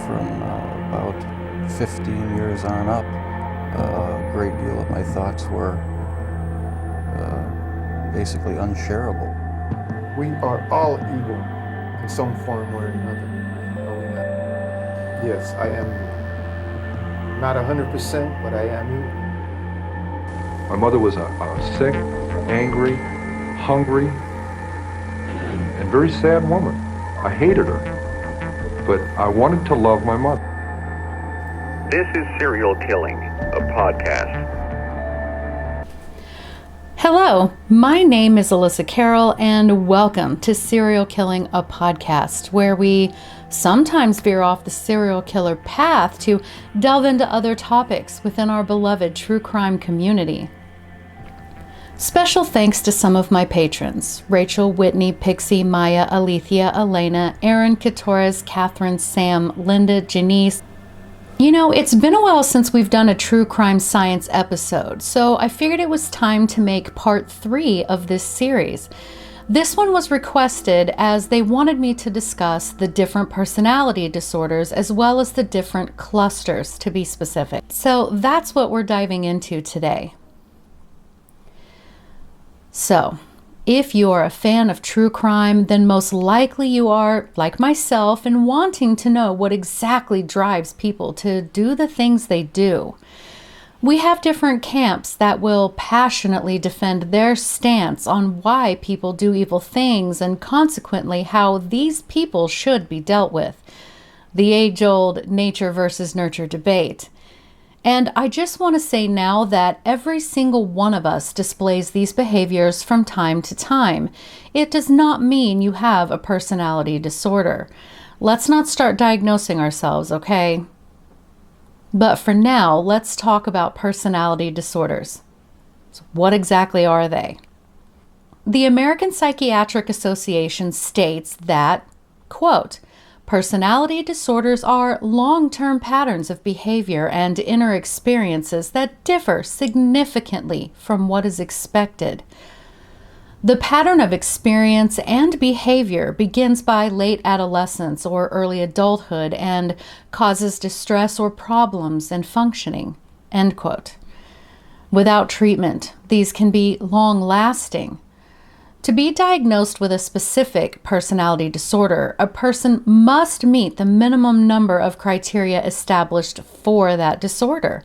from about 15 years on up, a great deal of my thoughts were basically unshareable. We are all evil in some form or another. Yes, I am not 100%, but I am evil. My mother was a sick, angry, hungry, and very sad woman. I hated her, but I wanted to love my mother. This is Serial Killing, a podcast. Hello, my name is Elissa Kerrill, and welcome to Serial Killing, a podcast, where we sometimes veer off the serial killer path to delve into other topics within our beloved true crime community. Special thanks to some of my patrons: Rachel, Whitney, Pixie, Maya, Alethea, Elena, Aaron, Katores, Catherine, Sam, Linda, Janice. You know, it's been a while since we've done a true crime science episode, so I figured it was time to make part 3 of this series. This one was requested as they wanted me to discuss the different personality disorders as well as the different clusters, to be specific. So that's what we're diving into today. So, if you are a fan of true crime, then most likely you are, like myself, in wanting to know what exactly drives people to do the things they do. We have different camps that will passionately defend their stance on why people do evil things and consequently how these people should be dealt with. The age-old nature versus nurture debate. And I just want to say now that every single one of us displays these behaviors from time to time. It does not mean you have a personality disorder. Let's not start diagnosing ourselves, okay? But for now, let's talk about personality disorders. So what exactly are they? The American Psychiatric Association states that, quote, personality disorders are long-term patterns of behavior and inner experiences that differ significantly from what is expected. The pattern of experience and behavior begins by late adolescence or early adulthood and causes distress or problems in functioning, end quote. Without treatment, these can be long-lasting. To be diagnosed with a specific personality disorder, a person must meet the minimum number of criteria established for that disorder.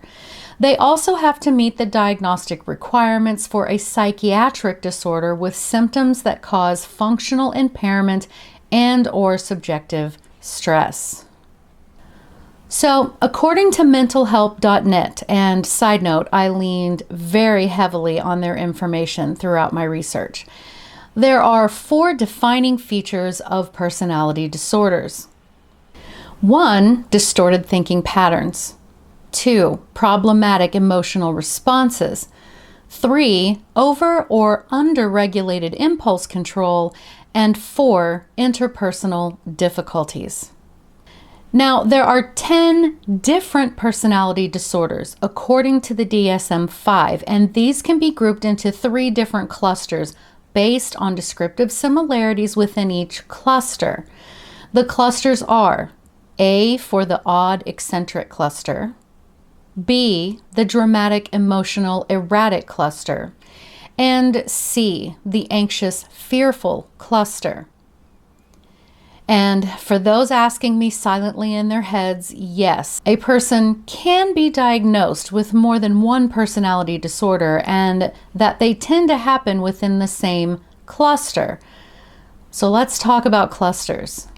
They also have to meet the diagnostic requirements for a psychiatric disorder with symptoms that cause functional impairment and/or subjective stress. So, according to mentalhelp.net, and side note, I leaned very heavily on their information throughout my research, there are 4 defining features of personality disorders. 1, distorted thinking patterns. 2, problematic emotional responses. 3, over or under-regulated impulse control. And 4, interpersonal difficulties. Now, there are 10 different personality disorders according to the DSM-5, and these can be grouped into 3 different clusters based on descriptive similarities within each cluster. The clusters are A for the odd eccentric cluster, B, the dramatic emotional erratic cluster, and C, the anxious fearful cluster. And for those asking me silently in their heads, yes, a person can be diagnosed with more than one personality disorder and that they tend to happen within the same cluster. So let's talk about clusters.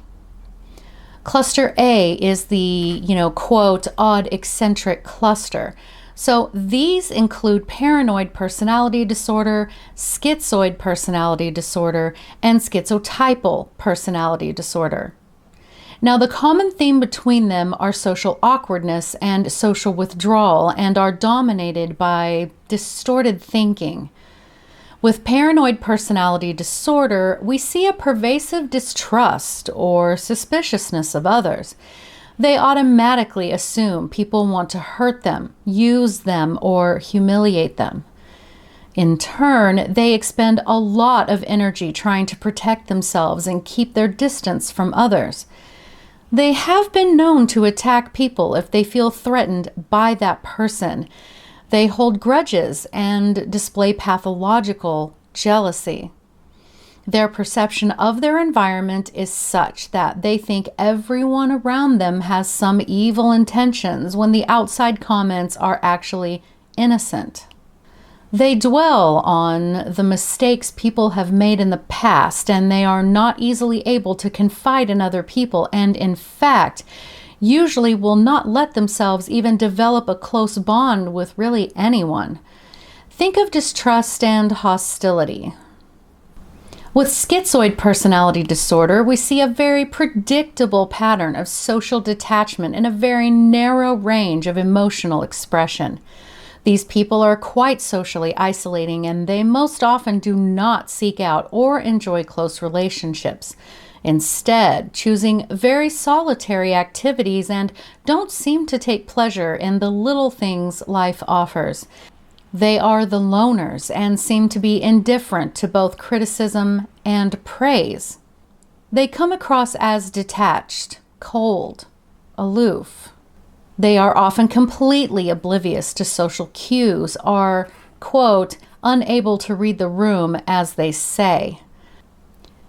Cluster A is the, quote, odd eccentric cluster. So these include paranoid personality disorder, schizoid personality disorder, and schizotypal personality disorder. Now, the common theme between them are social awkwardness and social withdrawal and are dominated by distorted thinking. With paranoid personality disorder, we see a pervasive distrust or suspiciousness of others. They automatically assume people want to hurt them, use them, or humiliate them. In turn, they expend a lot of energy trying to protect themselves and keep their distance from others. They have been known to attack people if they feel threatened by that person. They hold grudges and display pathological jealousy. Their perception of their environment is such that they think everyone around them has some evil intentions when the outside comments are actually innocent. They dwell on the mistakes people have made in the past, and they are not easily able to confide in other people, and in fact, usually will not let themselves even develop a close bond with really anyone. Think of distrust and hostility. With schizoid personality disorder, we see a very predictable pattern of social detachment in a very narrow range of emotional expression. These people are quite socially isolating, and they most often do not seek out or enjoy close relationships, instead choosing very solitary activities and don't seem to take pleasure in the little things life offers. They are the loners and seem to be indifferent to both criticism and praise. They come across as detached, cold, aloof. They are often completely oblivious to social cues, are, quote, unable to read the room, as they say.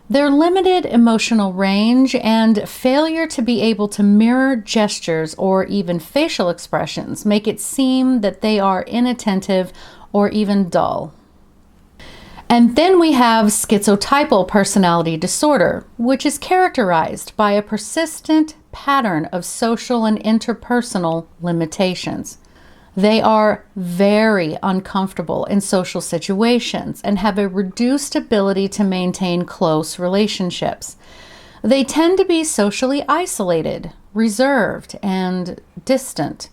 Their limited emotional range and failure to be able to mirror gestures or even facial expressions make it seem that they are inattentive or even dull. And then we have schizotypal personality disorder, which is characterized by a persistent pattern of social and interpersonal limitations. They are very uncomfortable in social situations and have a reduced ability to maintain close relationships. They tend to be socially isolated, reserved, and distant.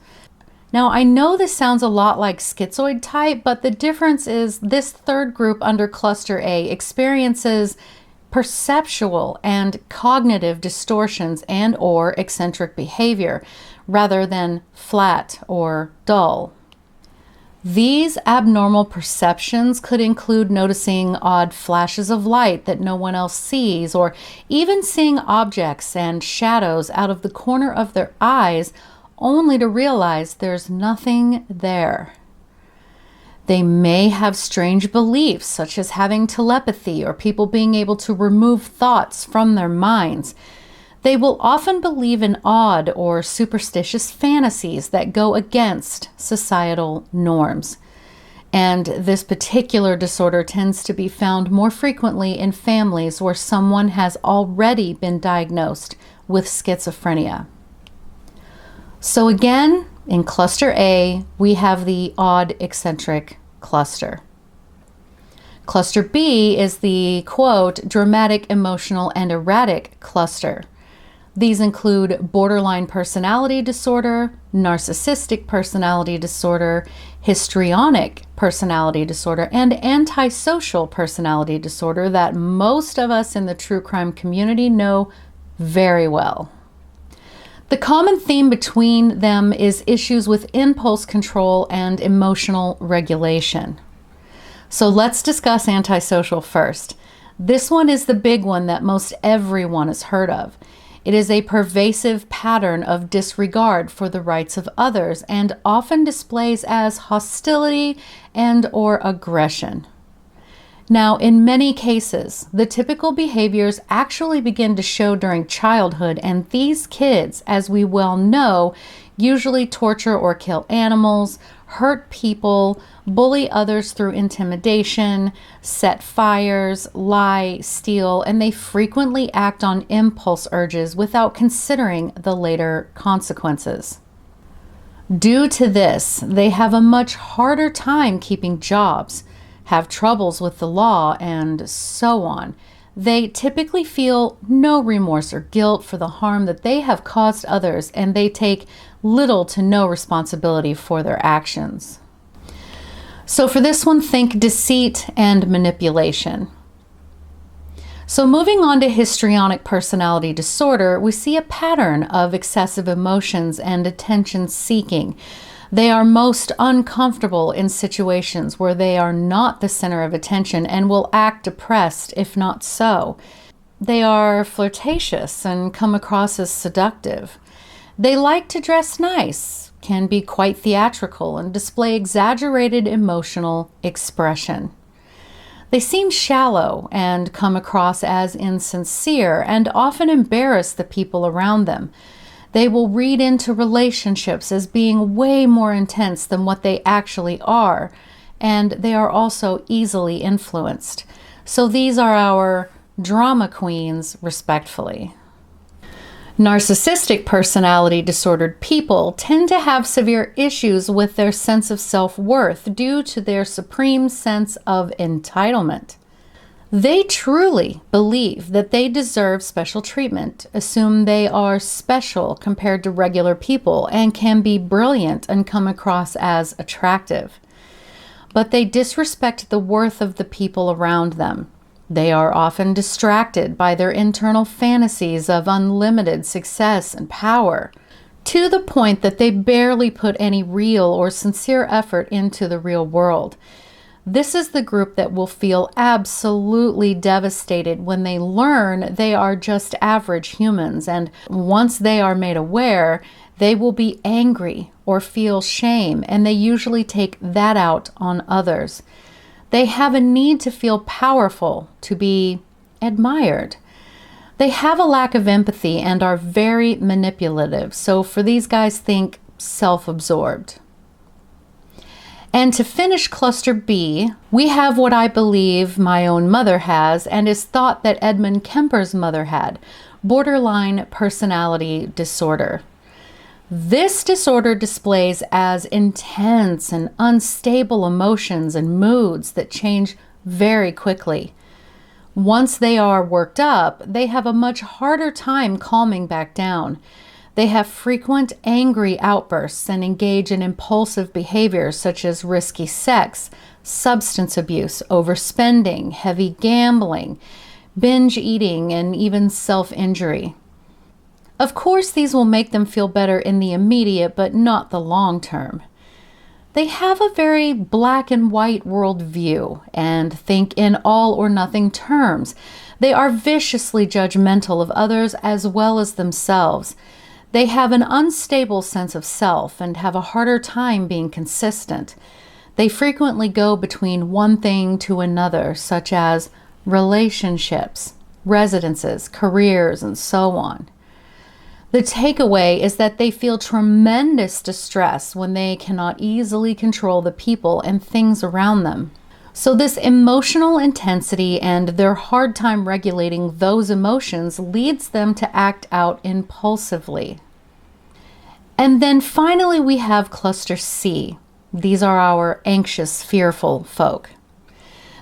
Now, I know this sounds a lot like schizoid type, but the difference is this third group under cluster A experiences perceptual and cognitive distortions and or eccentric behavior rather than flat or dull. These abnormal perceptions could include noticing odd flashes of light that no one else sees, or even seeing objects and shadows out of the corner of their eyes only to realize there's nothing there. They may have strange beliefs, such as having telepathy or people being able to remove thoughts from their minds. They will often believe in odd or superstitious fantasies that go against societal norms. And this particular disorder tends to be found more frequently in families where someone has already been diagnosed with schizophrenia. So again, in cluster A, we have the odd eccentric cluster. Cluster B is the, quote, dramatic, emotional, and erratic cluster. These include borderline personality disorder, narcissistic personality disorder, histrionic personality disorder, and antisocial personality disorder that most of us in the true crime community know very well. The common theme between them is issues with impulse control and emotional regulation. So let's discuss antisocial first. This one is the big one that most everyone has heard of. It is a pervasive pattern of disregard for the rights of others and often displays as hostility and or aggression. Now, in many cases, the typical behaviors actually begin to show during childhood, and these kids, as we well know, usually torture or kill animals, hurt people, bully others through intimidation, set fires, lie, steal, and they frequently act on impulse urges without considering the later consequences. Due to this, they have a much harder time keeping jobs, have troubles with the law, and so on. They typically feel no remorse or guilt for the harm that they have caused others, and they take little to no responsibility for their actions. So for this one, think deceit and manipulation. So moving on to histrionic personality disorder, we see a pattern of excessive emotions and attention seeking. They are most uncomfortable in situations where they are not the center of attention and will act depressed if not so. They are flirtatious and come across as seductive. They like to dress nice, can be quite theatrical, and display exaggerated emotional expression. They seem shallow and come across as insincere and often embarrass the people around them. They will read into relationships as being way more intense than what they actually are, and they are also easily influenced. So these are our drama queens, respectfully. Narcissistic personality disordered people tend to have severe issues with their sense of self-worth due to their supreme sense of entitlement. They truly believe that they deserve special treatment, assume they are special compared to regular people, and can be brilliant and come across as attractive. But they disrespect the worth of the people around them. They are often distracted by their internal fantasies of unlimited success and power, to the point that they barely put any real or sincere effort into the real world. This is the group that will feel absolutely devastated when they learn they are just average humans, and once they are made aware, they will be angry or feel shame, and they usually take that out on others. They have a need to feel powerful, to be admired. They have a lack of empathy and are very manipulative. So for these guys, think self-absorbed. And to finish cluster B, we have what I believe my own mother has and is thought that Edmund Kemper's mother had, borderline personality disorder. This disorder displays as intense and unstable emotions and moods that change very quickly. Once they are worked up, they have a much harder time calming back down. They have frequent angry outbursts and engage in impulsive behaviors such as risky sex, substance abuse, overspending, heavy gambling, binge eating, and even self-injury. Of course, these will make them feel better in the immediate, but not the long term. They have a very black and white worldview and think in all or nothing terms. They are viciously judgmental of others as well as themselves. They have an unstable sense of self and have a harder time being consistent. They frequently go between one thing to another, such as relationships, residences, careers, and so on. The takeaway is that they feel tremendous distress when they cannot easily control the people and things around them. So this emotional intensity and their hard time regulating those emotions leads them to act out impulsively. And then finally we have cluster C. These are our anxious, fearful folk.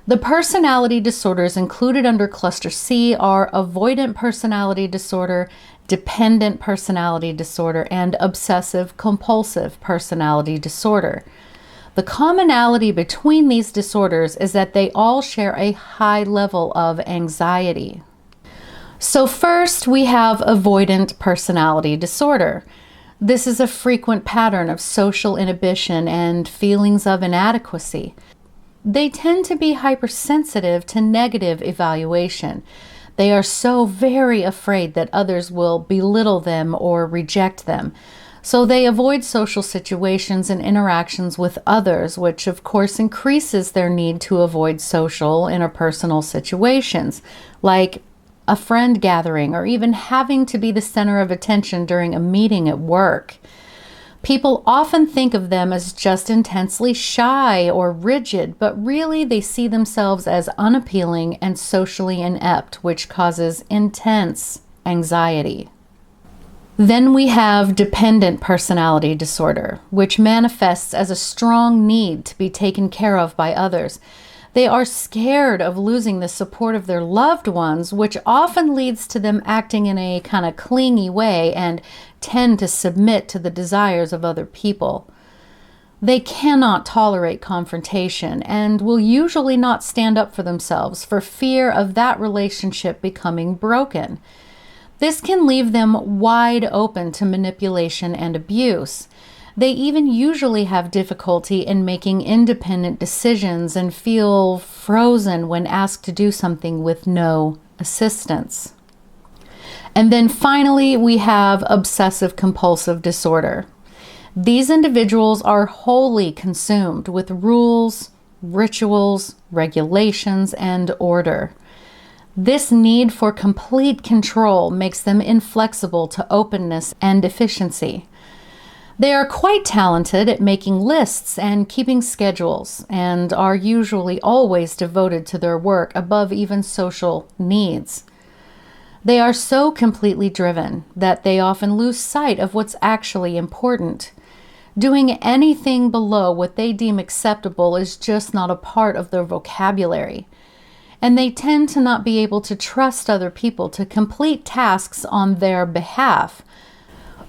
The personality disorders included under cluster C are avoidant personality disorder, dependent personality disorder, and obsessive compulsive personality disorder. The commonality between these disorders is that they all share a high level of anxiety. So first we have avoidant personality disorder. This is a frequent pattern of social inhibition and feelings of inadequacy. They tend to be hypersensitive to negative evaluation. They are so very afraid that others will belittle them or reject them. So they avoid social situations and interactions with others, which of course increases their need to avoid social interpersonal situations, like a friend gathering or even having to be the center of attention during a meeting at work. People often think of them as just intensely shy or rigid, but really they see themselves as unappealing and socially inept, which causes intense anxiety. Then we have dependent personality disorder, which manifests as a strong need to be taken care of by others. They are scared of losing the support of their loved ones, which often leads to them acting in a kind of clingy way and tend to submit to the desires of other people. They cannot tolerate confrontation and will usually not stand up for themselves for fear of that relationship becoming broken. This can leave them wide open to manipulation and abuse. They even usually have difficulty in making independent decisions and feel frozen when asked to do something with no assistance. And then finally, we have obsessive compulsive disorder. These individuals are wholly consumed with rules, rituals, regulations, and order. This need for complete control makes them inflexible to openness and efficiency. They are quite talented at making lists and keeping schedules, and are usually always devoted to their work above even social needs. They are so completely driven that they often lose sight of what's actually important. Doing anything below what they deem acceptable is just not a part of their vocabulary. And they tend to not be able to trust other people to complete tasks on their behalf.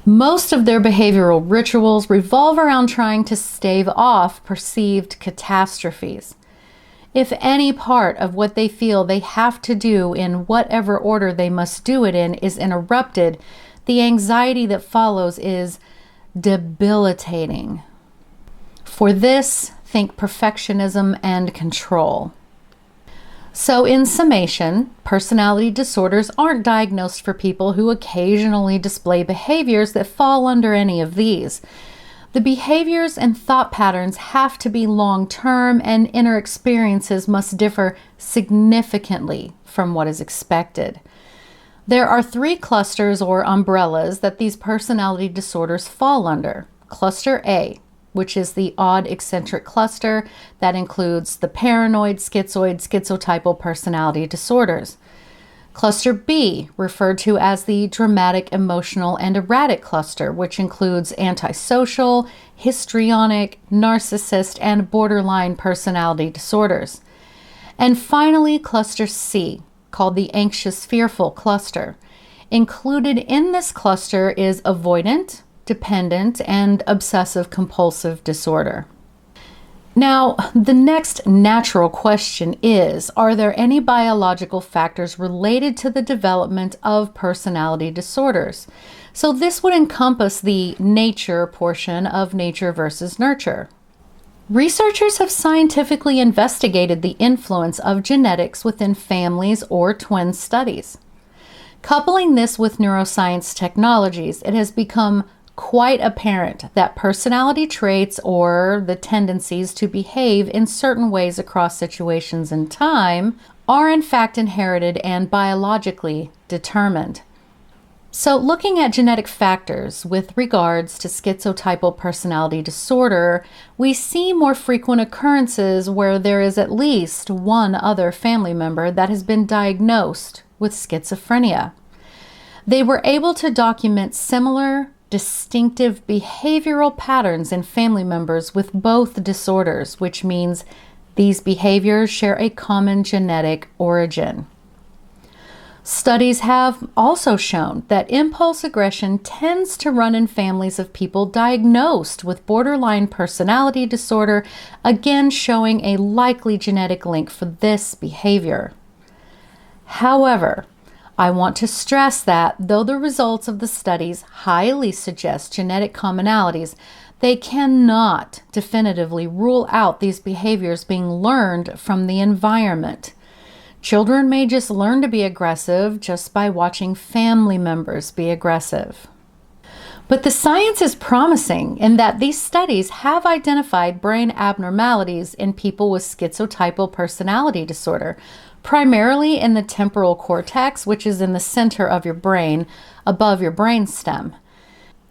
Most of their behavioral rituals revolve around trying to stave off perceived catastrophes. If any part of what they feel they have to do in whatever order they must do it in is interrupted, the anxiety that follows is debilitating. For this, think perfectionism and control. So in summation, personality disorders aren't diagnosed for people who occasionally display behaviors that fall under any of these. The behaviors and thought patterns have to be long-term, and inner experiences must differ significantly from what is expected. There are 3 clusters or umbrellas that these personality disorders fall under. Cluster A, which is the odd eccentric cluster that includes the paranoid, schizoid, schizotypal personality disorders. Cluster B, referred to as the dramatic, emotional, and erratic cluster, which includes antisocial, histrionic, narcissist, and borderline personality disorders. And finally, Cluster C, called the anxious, fearful cluster. Included in this cluster is avoidant, dependent, and obsessive compulsive disorder. Now, the next natural question is, are there any biological factors related to the development of personality disorders? So this would encompass the nature portion of nature versus nurture. Researchers have scientifically investigated the influence of genetics within families or twin studies. Coupling this with neuroscience technologies, it has become quite apparent that personality traits, or the tendencies to behave in certain ways across situations and time, are in fact inherited and biologically determined. So looking at genetic factors with regards to schizotypal personality disorder, we see more frequent occurrences where there is at least one other family member that has been diagnosed with schizophrenia. They were able to document similar distinctive behavioral patterns in family members with both disorders, which means these behaviors share a common genetic origin. Studies have also shown that impulse aggression tends to run in families of people diagnosed with borderline personality disorder, again showing a likely genetic link for this behavior. However, I want to stress that though the results of the studies highly suggest genetic commonalities, they cannot definitively rule out these behaviors being learned from the environment. Children may just learn to be aggressive just by watching family members be aggressive. But the science is promising in that these studies have identified brain abnormalities in people with schizotypal personality disorder, primarily in the temporal cortex, which is in the center of your brain, above your brainstem.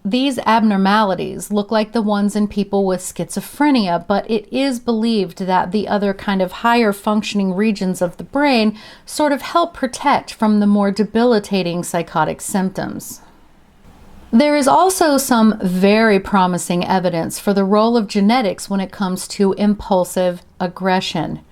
These abnormalities look like the ones in people with schizophrenia, but it is believed that the other kind of higher functioning regions of the brain sort of help protect from the more debilitating psychotic symptoms. There is also some very promising evidence for the role of genetics when it comes to impulsive aggression.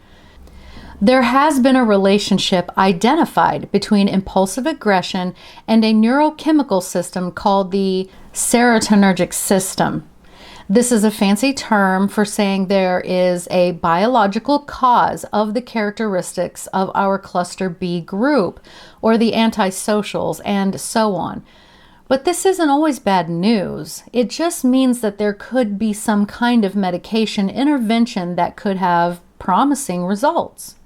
There has been a relationship identified between impulsive aggression and a neurochemical system called the serotonergic system. This is a fancy term for saying there is a biological cause of the characteristics of our cluster B group, or the antisocials, and so on. But this isn't always bad news. It just means that there could be some kind of medication intervention that could have promising results.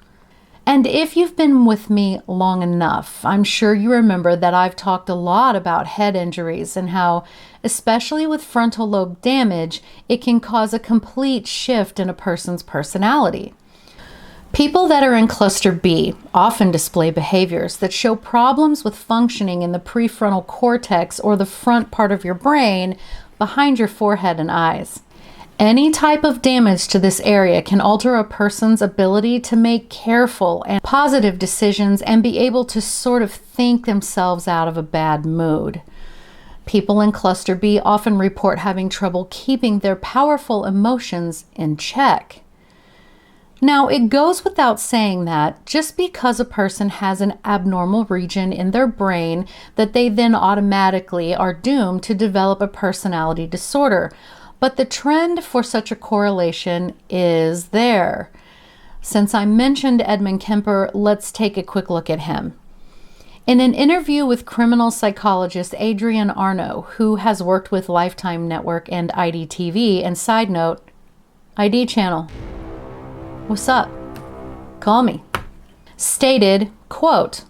And if you've been with me long enough, I'm sure you remember that I've talked a lot about head injuries and how, especially with frontal lobe damage, it can cause a complete shift in a person's personality. People that are in cluster B often display behaviors that show problems with functioning in the prefrontal cortex or the front part of your brain behind your forehead and eyes. Any type of damage to this area can alter a person's ability to make careful and positive decisions and be able to sort of think themselves out of a bad mood. People in cluster B often report having trouble keeping their powerful emotions in check. Now, it goes without saying that just because a person has an abnormal region in their brain, that they then automatically are doomed to develop a personality disorder. But the trend for such a correlation is there. Since I mentioned Edmund Kemper, let's take a quick look at him. In an interview with criminal psychologist Adrian Arno, who has worked with Lifetime Network and IDTV, and side note, ID channel, what's up? Call me. Stated, quote,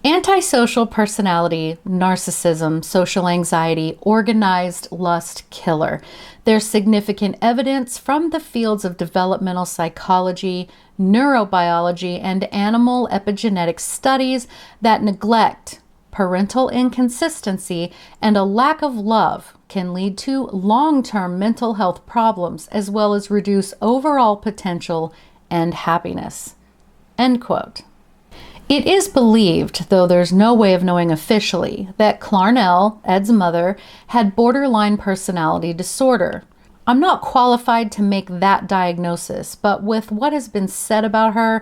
antisocial personality, narcissism, social anxiety, organized lust killer. There's significant evidence from the fields of developmental psychology, neurobiology, and animal epigenetic studies that neglect, parental inconsistency, and a lack of love can lead to long-term mental health problems as well as reduce overall potential and happiness. End quote. It is believed, though there's no way of knowing officially, that Clarnell, Ed's mother, had borderline personality disorder. I'm not qualified to make that diagnosis, but with what has been said about her,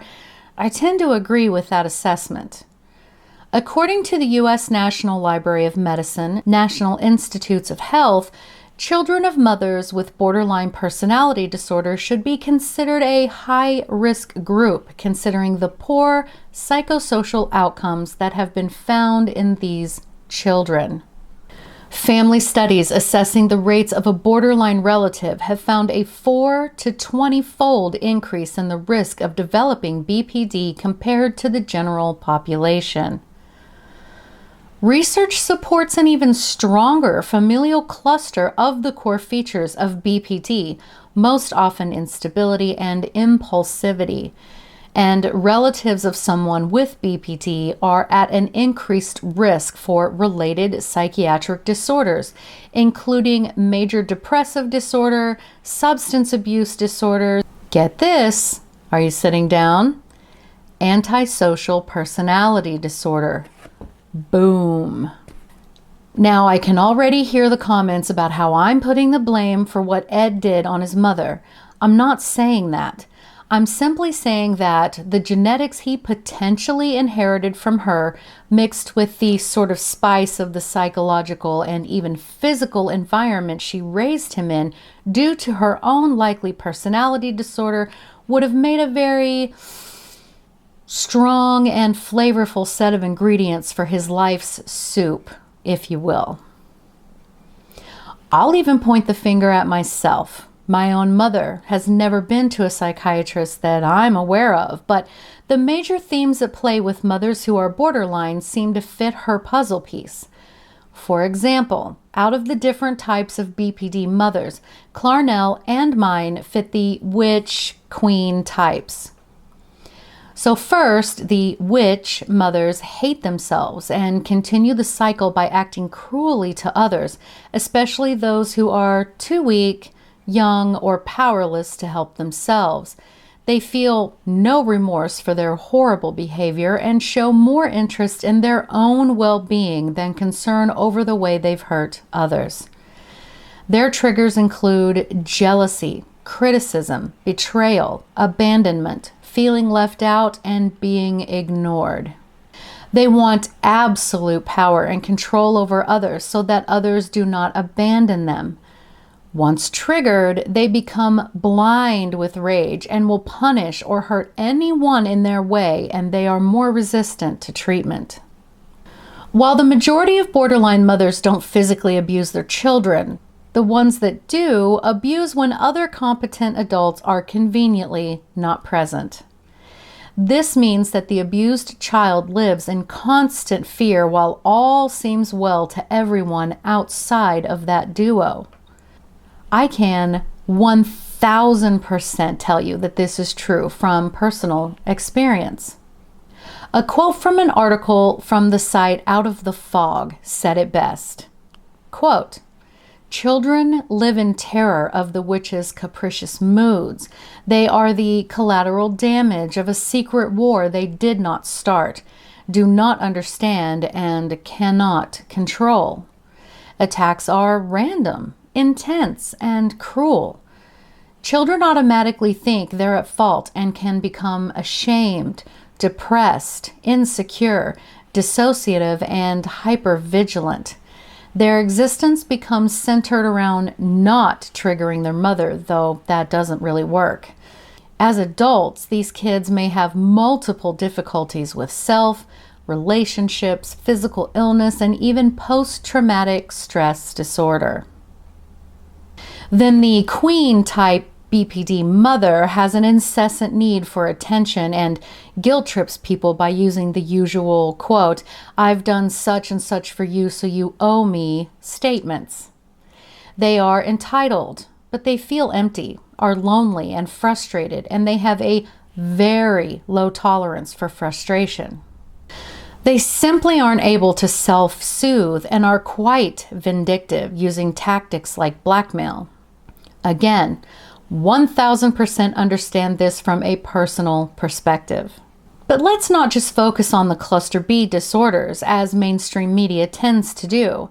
I tend to agree with that assessment. According to the U.S. National Library of Medicine, National Institutes of Health, children of mothers with borderline personality disorder should be considered a high-risk group, considering the poor psychosocial outcomes that have been found in these children. Family studies assessing the rates of a borderline relative have found a 4 to 20-fold increase in the risk of developing BPD compared to the general population. Research supports an even stronger familial cluster of the core features of BPD, most often instability and impulsivity. And relatives of someone with BPD are at an increased risk for related psychiatric disorders, including major depressive disorder, substance abuse disorder. Get this, are you sitting down? Antisocial personality disorder. Boom. Now I can already hear the comments about how I'm putting the blame for what Ed did on his mother. I'm not saying that. I'm simply saying that the genetics he potentially inherited from her, mixed with the sort of spice of the psychological and even physical environment she raised him in due to her own likely personality disorder, would have made a very strong and flavorful set of ingredients for his life's soup, if you will. I'll even point the finger at myself. My own mother has never been to a psychiatrist that I'm aware of, but the major themes at play with mothers who are borderline seem to fit her puzzle piece. For example, out of the different types of BPD mothers, Clarnell and mine fit the witch queen types. So first, the witch mothers hate themselves and continue the cycle by acting cruelly to others, especially those who are too weak, young, or powerless to help themselves. They feel no remorse for their horrible behavior and show more interest in their own well-being than concern over the way they've hurt others. Their triggers include jealousy, criticism, betrayal, abandonment, feeling left out, and being ignored. They want absolute power and control over others so that others do not abandon them. Once triggered, they become blind with rage and will punish or hurt anyone in their way, and they are more resistant to treatment. While the majority of borderline mothers don't physically abuse their children, the ones that do abuse when other competent adults are conveniently not present. This means that the abused child lives in constant fear while all seems well to everyone outside of that duo. I can 1000% tell you that this is true from personal experience. A quote from an article from the site Out of the Fog said it best. Quote, "Children live in terror of the witch's capricious moods. They are the collateral damage of a secret war they did not start, do not understand, and cannot control. Attacks are random, intense, and cruel. Children automatically think they're at fault and can become ashamed, depressed, insecure, dissociative, and hypervigilant. Their existence becomes centered around not triggering their mother, though that doesn't really work. As adults, these kids may have multiple difficulties with self, relationships, physical illness, and even post-traumatic stress disorder. Then the queen-type BPD mother has an incessant need for attention and guilt trips people by using the usual, quote, "I've done such and such for you, so you owe me" statements. They are entitled, but they feel empty, are lonely and frustrated, and they have a very low tolerance for frustration. They simply aren't able to self-soothe and are quite vindictive, using tactics like blackmail. Again, 1000% understand this from a personal perspective. But let's not just focus on the cluster B disorders, as mainstream media tends to do.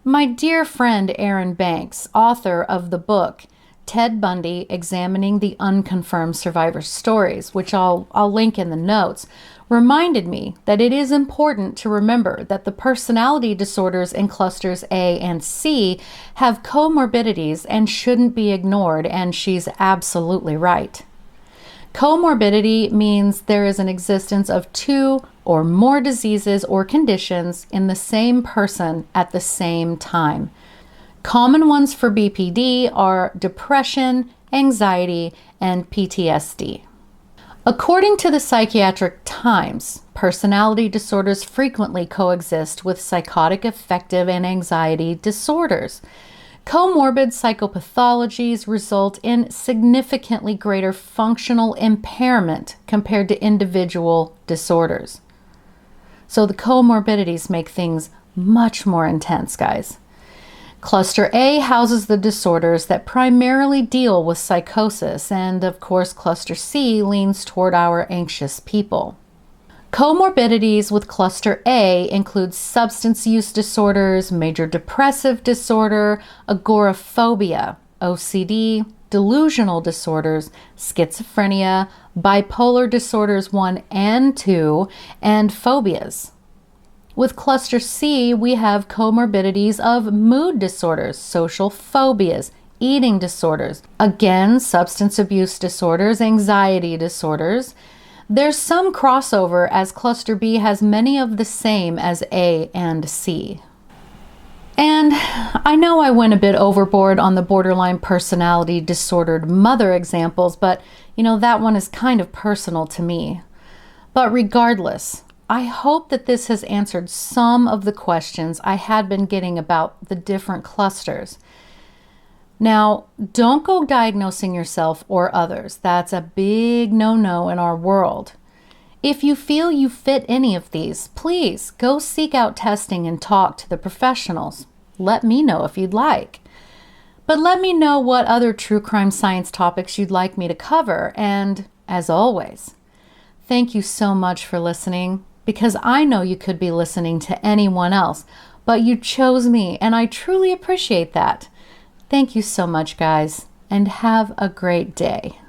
My dear friend Aaron Banks, author of the book Ted Bundy, Examining the Unconfirmed Survivor Stories, which I'll link in the notes, reminded me that it is important to remember that the personality disorders in clusters A and C have comorbidities and shouldn't be ignored, and she's absolutely right. Comorbidity means there is an existence of two or more diseases or conditions in the same person at the same time. Common ones for BPD are depression, anxiety, and PTSD. According to the Psychiatric Times, personality disorders frequently coexist with psychotic affective and anxiety disorders. Comorbid psychopathologies result in significantly greater functional impairment compared to individual disorders. So the comorbidities make things much more intense, guys. Cluster A houses the disorders that primarily deal with psychosis, and of course Cluster C leans toward our anxious people. Comorbidities with Cluster A include substance use disorders, major depressive disorder, agoraphobia, OCD, delusional disorders, schizophrenia, bipolar disorders 1 and 2, and phobias. With Cluster C, we have comorbidities of mood disorders, social phobias, eating disorders, again, substance abuse disorders, anxiety disorders. There's some crossover, as Cluster B has many of the same as A and C. And I know I went a bit overboard on the borderline personality disordered mother examples, but that one is kind of personal to me. But regardless, I hope that this has answered some of the questions I had been getting about the different clusters. Now, don't go diagnosing yourself or others. That's a big no-no in our world. If you feel you fit any of these, please go seek out testing and talk to the professionals. Let me know if you'd like. But let me know what other true crime science topics you'd like me to cover. And as always, thank you so much for listening, because I know you could be listening to anyone else, but you chose me, and I truly appreciate that. Thank you so much, guys, and have a great day.